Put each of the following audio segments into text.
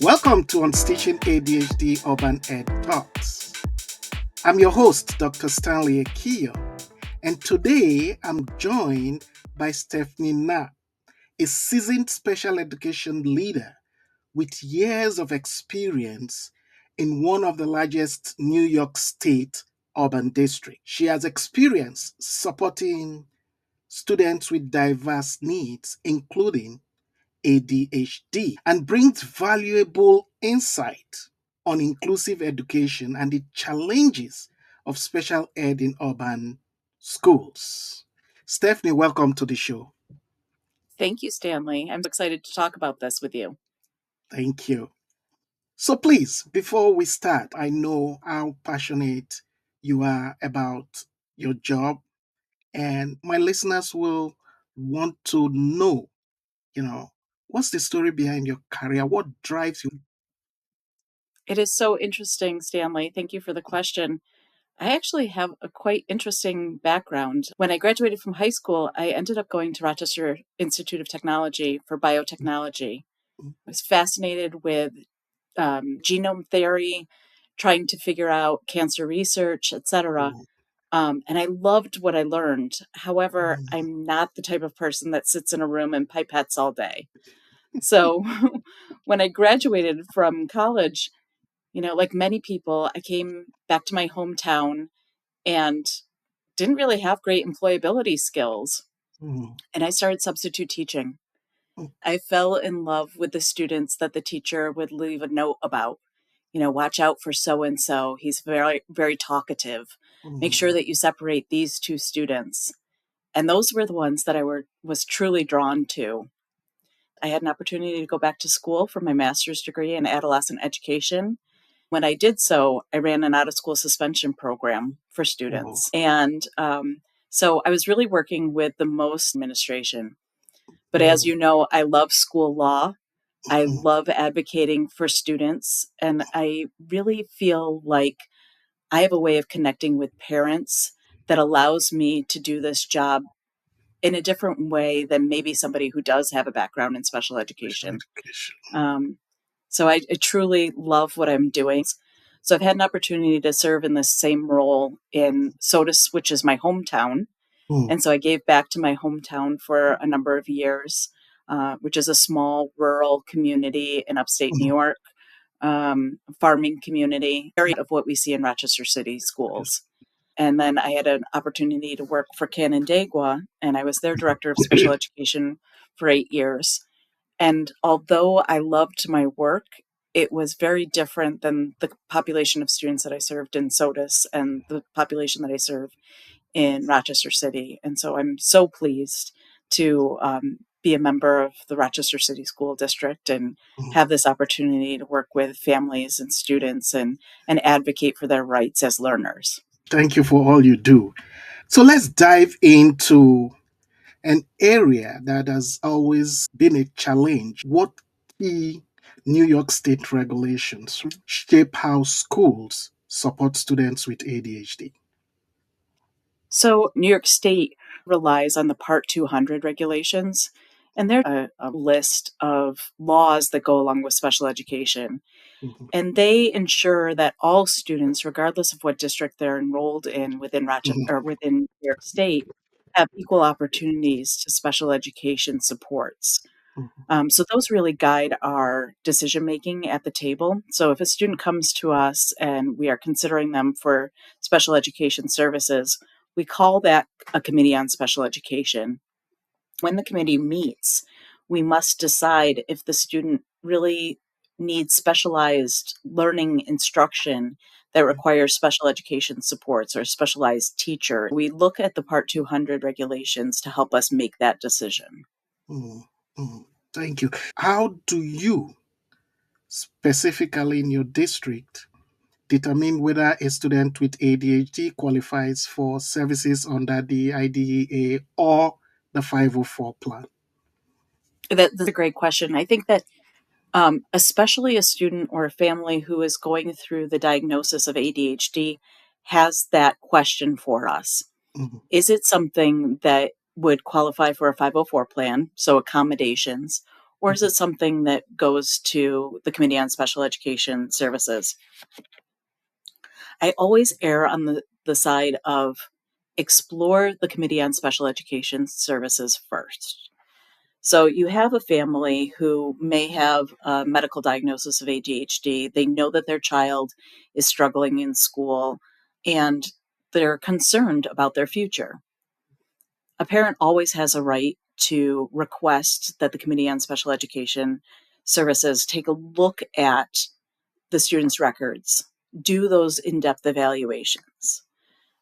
Welcome to Unstitching ADHD Urban Ed Talks. I'm your host, Dr. Stanley Ekiyor, and today I'm joined by Stephanie Knapp, a seasoned special education leader with years of experience in one of the largest New York State urban districts. She has experience supporting students with diverse needs, including ADHD, and brings valuable insight on inclusive education and the challenges of special ed in urban schools. Stephanie, welcome to the show. Thank you, Stanley. I'm excited to talk about this with you. Thank you. So, please, before we start, I know how passionate you are about your job, and my listeners will want to know, what's the story behind your career? What drives you? It is so interesting, Stanley. Thank you for the question. I actually have a quite interesting background. When I graduated from high school, I ended up going to Rochester Institute of Technology for biotechnology. I was fascinated with genome theory, trying to figure out cancer research, etc. And I loved what I learned. However, I'm not the type of person that sits in a room and pipettes all day. So when I graduated from college, like many people, I came back to my hometown and didn't really have great employability skills. Mm, And I started substitute teaching. mm, I fell in love with the students that the teacher would leave a note about. Watch out for so and so. He's very, very talkative. Make sure mm, that you separate these two students. And those were the ones that was truly drawn to. I had an opportunity to go back to school for my master's degree in adolescent education. When I did so, I ran an out of school suspension program for oh, students. And so I was really working with the most administration. But as oh, you know, I love school law. I mm, love advocating for students. And I really feel like I have a way of connecting with parents that allows me to do this job in a different way than maybe somebody who does have a background in special special education. education. So I truly love what I'm doing. So I've had an opportunity to serve in the same role in Sodus, which is my hometown. Mm, And so I gave back to my hometown for a number of years, which is a small rural community in upstate New mm, York, farming community, area of what we see in Rochester City schools. And then I had an opportunity to work for Canandaigua, and I was their director of special education for 8 years. And although I loved my work, it was very different than the population of students that I served in Sodus and the population that I serve in Rochester City. And so I'm so pleased to be a member of the Rochester City School District and mm. have this opportunity to work with families and students and advocate for their rights as learners. Thank you for all you do. So let's dive into an area that has always been a challenge. What key New York State regulations shape how schools support students with ADHD? So New York State relies on the Part 200 regulations, and there's a list of laws that go along with special education. Mhm, And they ensure that all students, regardless of what district they're enrolled in within Rochester mhm, or within New York State, have equal opportunities to special education supports. mhm, So those really guide our decision making at the table. So if a student comes to us and we are considering them for special education services, we call that a committee on special education. When the committee meets, we must decide if the student really needs specialized learning instruction that requires special education supports or specialized teacher. We look at the Part 200 regulations to help us make that decision. mhm, mhm. Thank you. How do you, specifically in your district, determine whether a student with ADHD qualifies for services under the IDEA or the 504 plan? That's a great question. I think that especially a student or a family who is going through the diagnosis of ADHD has that question for us. Mhm. Is it something that would qualify for a 504 plan, so accommodations, or is Mhm. it something that goes to the Committee on Special Education Services? I always err on the side of explore the Committee on Special Education Services first. So you have a family who may have a medical diagnosis of ADHD. They know that their child is struggling in school and they're concerned about their future. A parent always has a right to request that the Committee on Special Education Services take a look at the student's records, do those in depth evaluations.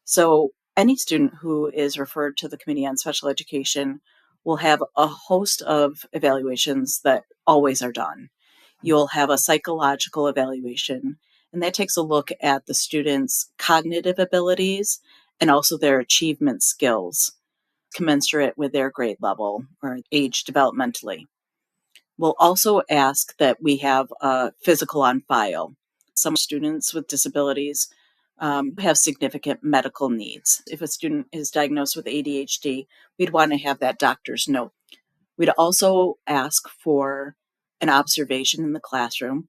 So, any student who is referred to the Committee on Special Education will have a host of evaluations that always are done. You'll have a psychological evaluation, and that takes a look at the student's cognitive abilities and also their achievement skills commensurate with their grade level or age developmentally. We'll also ask that we have a physical on file. Some students with disabilities have significant medical needs. If a student is diagnosed with ADHD, we'd want to have that doctor's note. We'd also ask for an observation in the classroom.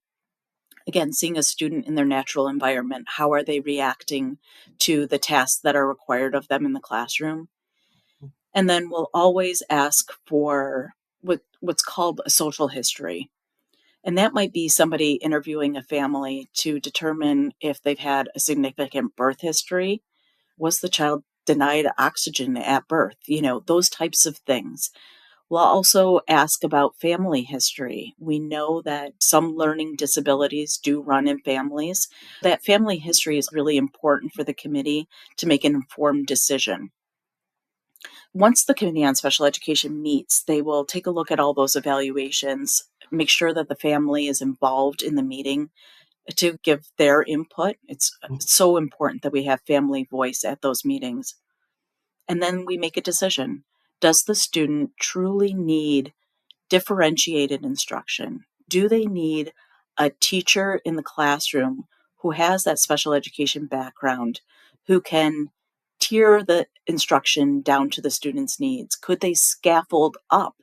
Again, seeing a student in their natural environment, how are they reacting to the tasks that are required of them in the classroom? And then we'll always ask for what's called a social history. And that might be somebody interviewing a family to determine if they've had a significant birth history. Was the child denied oxygen at birth? Those types of things. We'll also ask about family history. We know that some learning disabilities do run in families. That family history is really important for the committee to make an informed decision. Once the Committee on Special Education meets, they will take a look at all those evaluations, make sure that the family is involved in the meeting to give their input. It's so important that we have family voice at those meetings. And then we make a decision. Does the student truly need differentiated instruction? Do they need a teacher in the classroom who has that special education background, who can tier the instruction down to the student's needs? Could they scaffold up,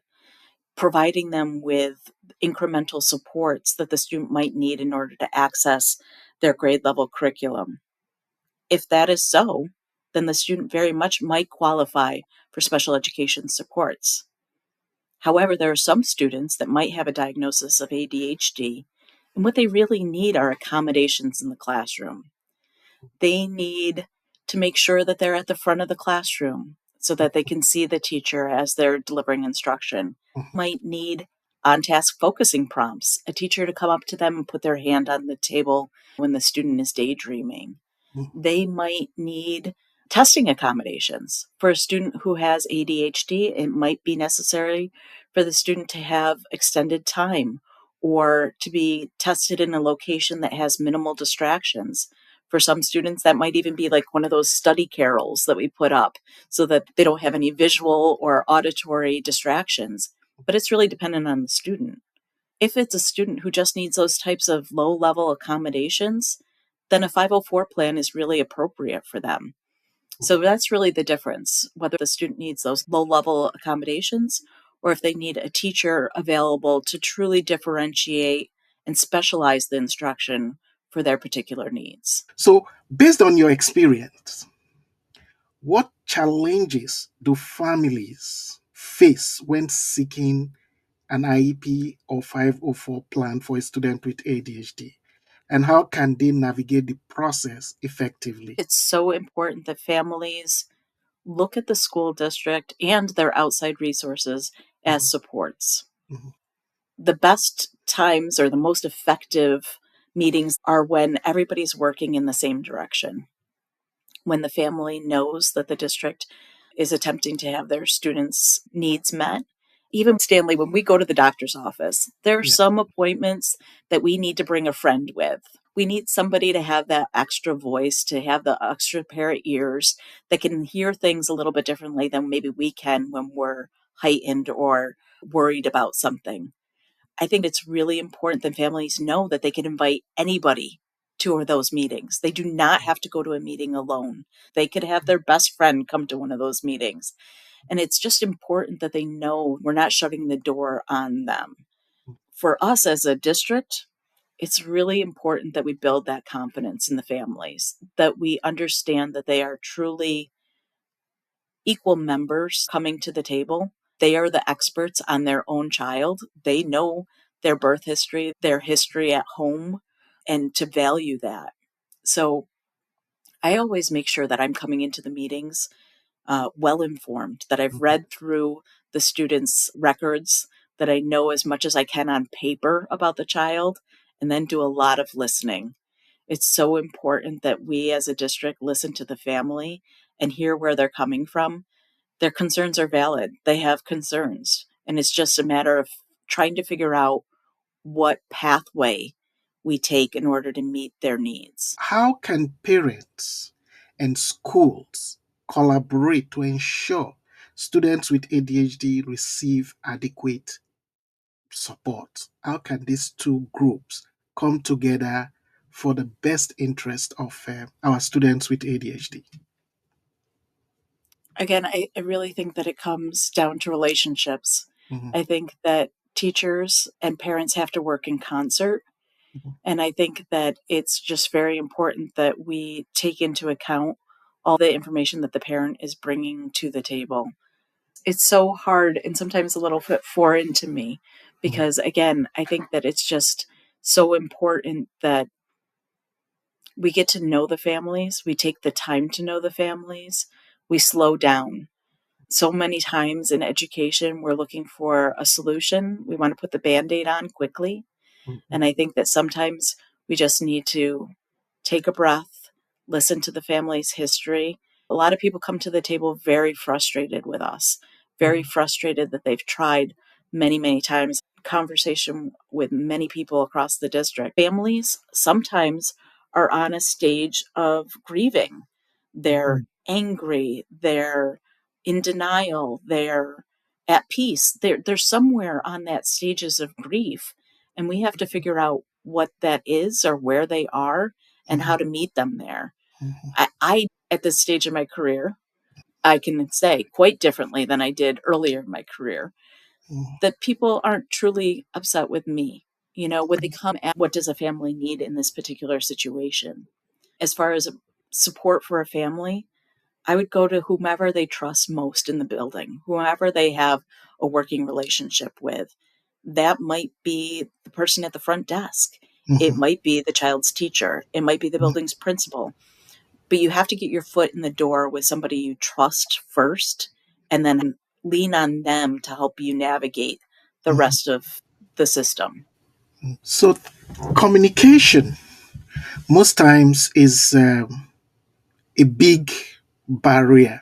providing them with incremental supports that the student might need in order to access their grade level curriculum? If that is so, then the student very much might qualify for special education supports. However, there are some students that might have a diagnosis of ADHD, and what they really need are accommodations in the classroom. They need to make sure that they're at the front of the classroom so that they can see the teacher as they're delivering instruction. Might need on task focusing prompts, a teacher to come up to them and put their hand on the table when the student is daydreaming. They might need testing accommodations. For a student who has ADHD, it might be necessary for the student to have extended time or to be tested in a location that has minimal distractions. For some students, that might even be like one of those study carrels that we put up so that they don't have any visual or auditory distractions. But it's really dependent on the student. If it's a student who just needs those types of low level accommodations, then a 504 plan is really appropriate for them. So that's really the difference, whether the student needs those low level accommodations or if they need a teacher available to truly differentiate and specialize the instruction for their particular needs. So, based on your experience, what challenges do families face when seeking an IEP or 504 plan for a student with ADHD? And how can they navigate the process effectively? It's so important that families look at the school district and their outside resources as Mhm. supports. Mhm. The best times or the most effective meetings are when everybody's working in the same direction, when the family knows that the district is attempting to have their students' needs met. Even Stanley, when we go to the doctor's office, there are Yeah. some appointments that we need to bring a friend with. We need somebody to have that extra voice, to have the extra pair of ears that can hear things a little bit differently than maybe we can when we're heightened or worried about something. I think it's really important that families know that they can invite anybody to those meetings. They do not have to go to a meeting alone. They could have their best friend come to one of those meetings. And it's just important that they know we're not shutting the door on them. For us as a district, it's really important that we build that confidence in the families, that we understand that they are truly equal members coming to the table. They are the experts on their own child. They know their birth history, their history at home, and to value that. So I always make sure that I'm coming into the meetings well informed, that I've read through the students' records, that I know as much as I can on paper about the child, and then do a lot of listening. It's so important that we as a district listen to the family and hear where they're coming from. Their concerns are valid. They have concerns. And it's just a matter of trying to figure out what pathway we take in order to meet their needs. How can parents and schools collaborate to ensure students with ADHD receive adequate support? How can these two groups come together for the best interest of our students with ADHD? Again, I really think that it comes down to relationships. Mhm, I think that teachers and parents have to work in concert. mhm, And I think that it's just very important that we take into account all the information that the parent is bringing to the table. It's so hard and sometimes a little bit foreign to me mhm, because, again, I think that it's just so important that we get to know the families, we take the time to know the families, we slow down. So many times in education, we're looking for a solution. We want to put the band aid on quickly. mhm, And I think that sometimes we just need to take a breath, listen to the family's history. A lot of people come to the table very frustrated with us, very mhm, frustrated that they've tried many, many times. Conversation with many people across the district. Families sometimes are on a stage of grieving. They're mhm, angry, they're in denial, they're at peace. They're somewhere on that stages of grief, and we have to figure out what that is or where they are and how mhm, to meet them there. mhm, I at this stage of my career, I can say quite differently than I did earlier in my career mhm, that people aren't truly upset with me. You know, when they come at what does a family need in this particular situation? As far as support for a family, I would go to whomever they trust most in the building, whoever they have a working relationship with. That might be the person at the front desk. It mhm, might be the child's teacher. It might be the building's principal. But you have to get your foot in the door with somebody you trust first and then lean on them to help you navigate the mhm. rest of the system. So, communication most times is a big barrier.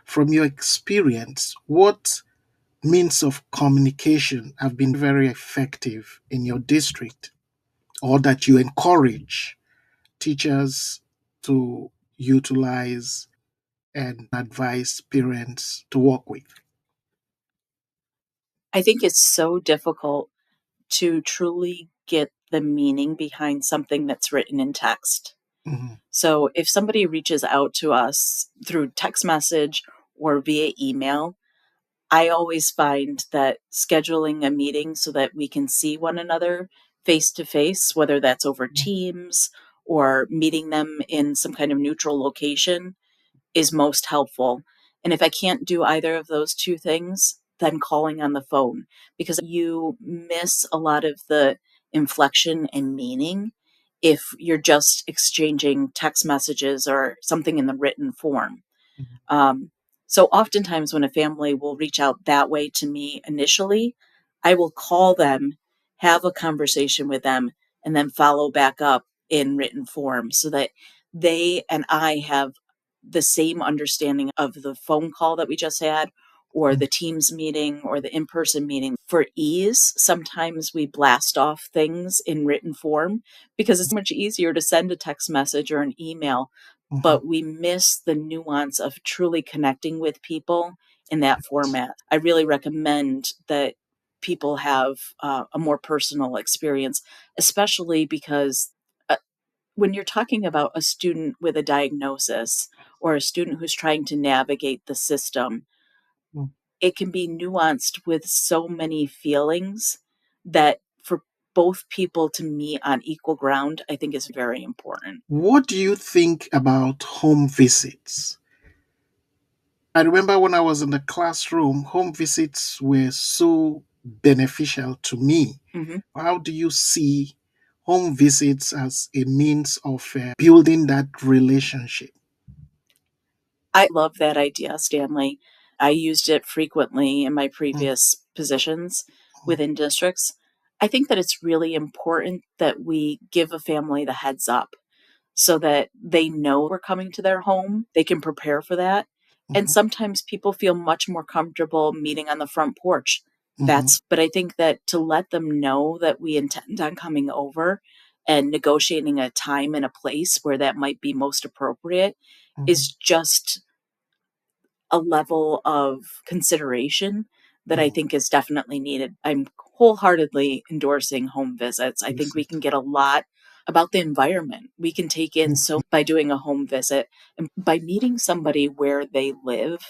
From your experience, what means of communication have been very effective in your district, or that you encourage teachers to utilize and advise parents to work with? I think it's so difficult to truly get the meaning behind something that's written in text. Mhm, So if somebody reaches out to us through text message or via email, I always find that scheduling a meeting so that we can see one another face to face, whether that's over Teams or meeting them in some kind of neutral location, is most helpful. And if I can't do either of those two things, then calling on the phone because you miss a lot of the inflection and meaning if you're just exchanging text messages or something in the written form. mhm, Um, so oftentimes when a family will reach out that way to me initially, I will call them, have a conversation with them, and then follow back up in written form so that they and I have the same understanding of the phone call that we just had or the Teams meeting or the in-person meeting. For ease, sometimes we blast off things in written form because it's much easier to send a text message or an email, mhm. but we miss the nuance of truly connecting with people in that format. I really recommend that people have a more personal experience, especially because when you're talking about a student with a diagnosis or a student who's trying to navigate the system, Mm. it can be nuanced with so many feelings that for both people to meet on equal ground, I think is very important. What do you think about home visits? I remember when I was in the classroom, home visits were so beneficial to me. Mhm. How do you see home visits as a means of building that relationship? I love that idea, Stanley. I used it frequently in my Mm, previous positions within districts. I think that it's really important that we give a family the heads up so that they know we're coming to their home. They can prepare for that. And mhm, sometimes people feel much more comfortable meeting on the front porch. mhm, But I think that to let them know that we intend on coming over and negotiating a time and a place where that might be most appropriate mhm, is just a level of consideration that I mhm. think is definitely needed. I'm wholeheartedly endorsing home visits. I think we Visit. can get a lot about the environment. We can take in Mhm, so by doing a home visit and by meeting somebody where they live.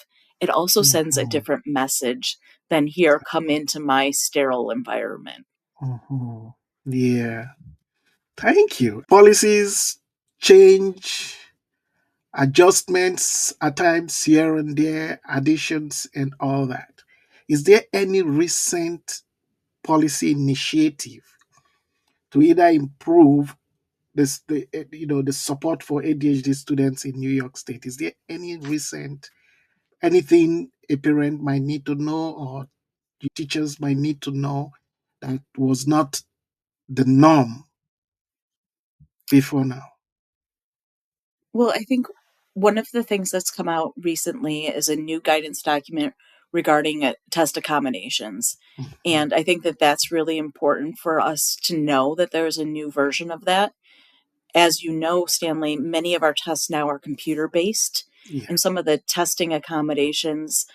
It also sends a mhm, different message than here, come into my sterile environment. mhm. Yeah, thank you. Policies change, adjustments at times here and there, additions and all that. Is there any recent policy initiative to either improve the support for ADHD students in New York State? Is there any recent anything a parent might need to know or the teachers might need to know that was not the norm before now? Well, I think one of the things that's come out recently is a new guidance document regarding test accommodations. Mhm. And I think that that's really important for us to know that there's a new version of that. As you know, Stanley, many of our tests now are computer based, Yeah. and some of the testing accommodations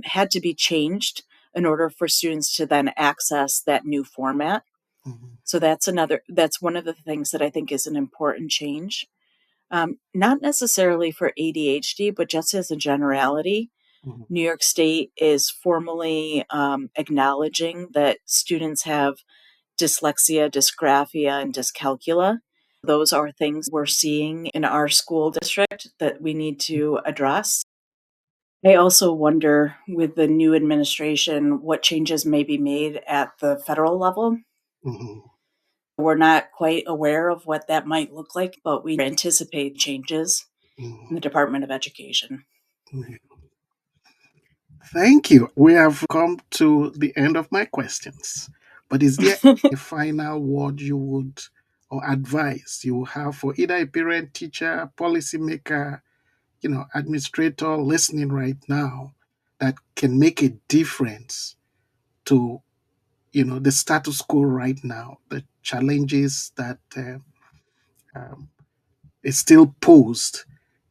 had to be changed in order for students to then access that new format. Mhm. So that's one of the things that I think is an important change. Not necessarily for ADHD, but just as a generality, Mhm. New York State is formally acknowledging that students have dyslexia, dysgraphia, and dyscalculia. Those are things we're seeing in our school district that we need to address. I also wonder with the new administration what changes may be made at the federal level. Mhm. We're not quite aware of what that might look like, but we anticipate changes in Mhm. the Department of Education. Mhm. Thank you. We have come to the end of my questions. But is there a final word you would or advice you will have for either a parent, teacher, policymaker, administrator listening right now that can make a difference to, the status quo right now, the challenges that um, is still posed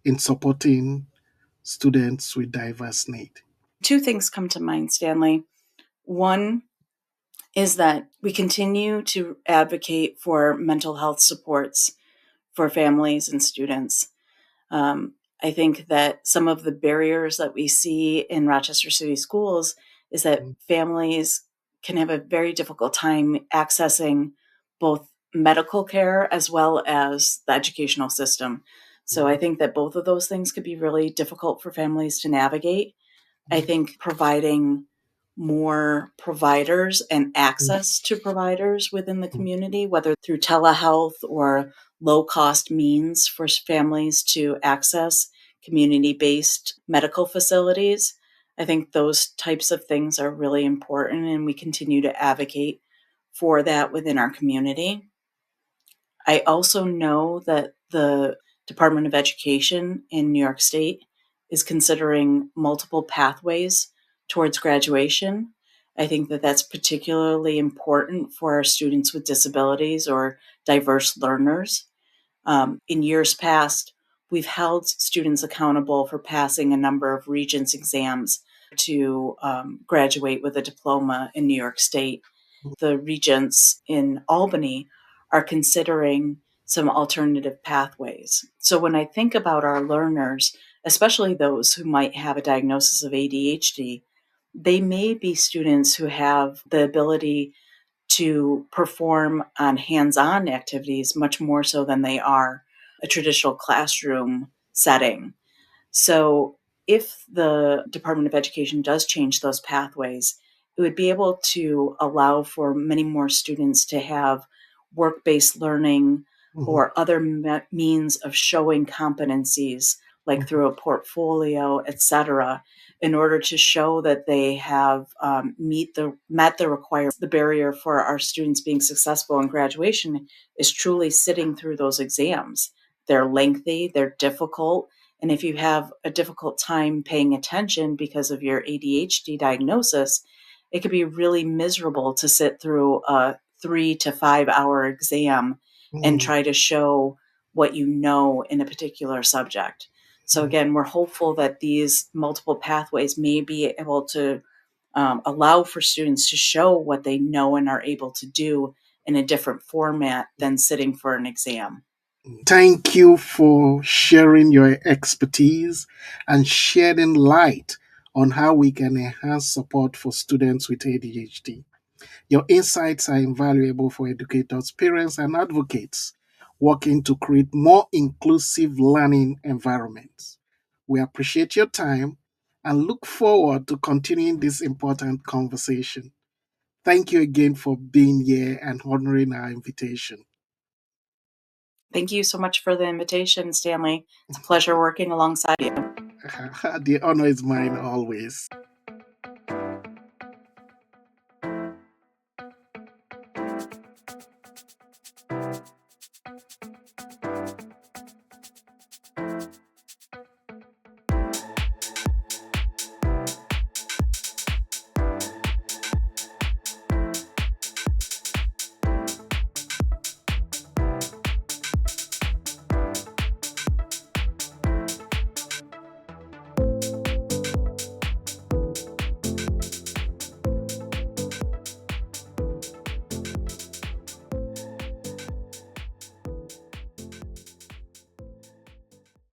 in supporting students with diverse need? Two things come to mind, Stanley. One is that we continue to advocate for mental health supports for families and students. Um, I think that some of the barriers that we see in Rochester City schools is that families can have a very difficult time accessing both medical care as well as the educational system. So I Mhm. think that both of those things could be really difficult for families to navigate. I think providing more providers and access to providers within the Mhm. community, whether through telehealth or low cost means for families to access community based medical facilities. I think those types of things are really important, and we continue to advocate for that within our community. I also know that the Department of Education in New York State is considering multiple pathways towards graduation. I think that that's particularly important for our students with disabilities or diverse learners. In years past, we've held students accountable for passing a number of Regents exams to graduate with a diploma in New York State. The Regents in Albany are considering some alternative pathways. So when I think about our learners, especially those who might have a diagnosis of ADHD, they may be students who have the ability to perform on hands-on activities much more so than they are a traditional classroom setting. So if the Department of Education does change those pathways, it would be able to allow for many more students to have work-based learning Mhm, or other means of showing competencies, like mhm, through a portfolio, etc., in order to show that they have met the requirements. The barrier for our students being successful in graduation is truly sitting through those exams. They're lengthy, they're difficult, and if you have a difficult time paying attention because of your ADHD diagnosis, it could be really miserable to sit through a 3 to 5 hour exam and mhm, try to show what you know in a particular subject. So, mhm. again, we're hopeful that these multiple pathways may be able to allow for students to show what they know and are able to do in a different format than sitting for an exam. Thank you for sharing your expertise and shedding light on how we can enhance support for students with ADHD. Your insights are invaluable for educators, parents, and advocates working to create more inclusive learning environments. We appreciate your time and look forward to continuing this important conversation. Thank you again for being here and honoring our invitation. Thank you so much for the invitation, Stanley. It's a pleasure working alongside you. The honor is mine always.